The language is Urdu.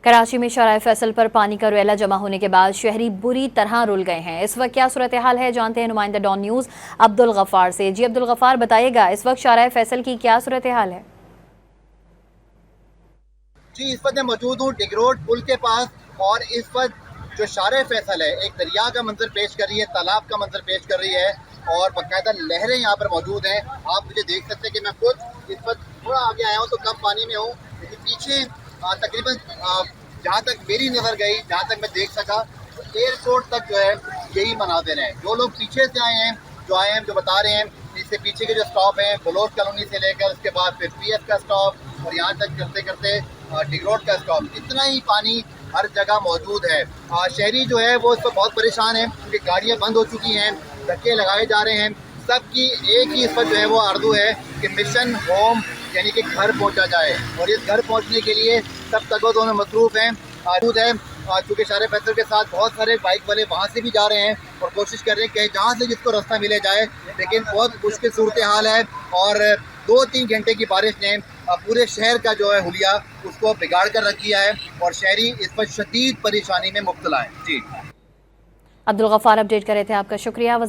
کراچی میں شارع فیصل پر پانی کا ریلا جمع ہونے کے بعد شہری بری طرح رل گئے ہیں۔ اس وقت کیا صورتحال ہے، جانتے ہیں نمائندہ ڈان نیوز عبدالغفار سے۔ جی عبدالغفار، بتائیے گا اس وقت شارع فیصل کی کیا صورتحال ہے؟ جی، اس وقت میں موجود ہوں ڈگ روڈ پل کے پاس، اور اس وقت جو شارع فیصل ہے ایک دریا کا منظر پیش کر رہی ہے، تالاب کا منظر پیش کر رہی ہے، اور باقاعدہ لہریں یہاں پر موجود ہیں۔ آپ مجھے دیکھ سکتے ہیں کہ میں خود اس وقت تھوڑا آگے آیا ہوں تو کم پانی میں ہوں، لیکن پیچھے تقریباً جہاں تک میری نظر گئی، جہاں تک میں دیکھ سکا، ایئرپورٹ تک جو ہے یہی مناظر ہیں۔ جو لوگ پیچھے سے آئے ہیں جو بتا رہے ہیں، اس سے پیچھے کے جو سٹاپ ہیں بلوچ کالونی سے لے کر اس کے بعد پھر پی ایف کا سٹاپ، اور یہاں تک کرتے کرتے ڈگ روڈ کا سٹاپ، اتنا ہی پانی ہر جگہ موجود ہے۔ شہری جو ہے وہ اس پر بہت پریشان ہیں کیونکہ گاڑیاں بند ہو چکی ہیں، دھکے لگائے جا رہے ہیں۔ سب کی ایک ہی اس پر جو ہے وہ آرزو ہے کہ مشن ہوم یعنی کہ گھر پہنچا جائے، اور اس گھر پہنچنے کے لیے سب تگودوں میں مصروف ہیں۔ موجود ہے چونکہ شارع فیصل کے ساتھ بہت سارے بائک والے وہاں سے بھی جا رہے ہیں اور کوشش کر رہے ہیں کہ جہاں سے جس کو راستہ ملے جائے، لیکن بہت مشکل صورتحال ہے، اور 2-3 گھنٹے کی بارش نے پورے شہر کا جو ہے حلیہ اس کو بگاڑ کر رکھ دیا ہے، اور شہری اس پر شدید پریشانی میں مبتلا ہیں۔ جی عبدالغفار اپڈیٹ کر رہے تھے، آپ کا شکریہ۔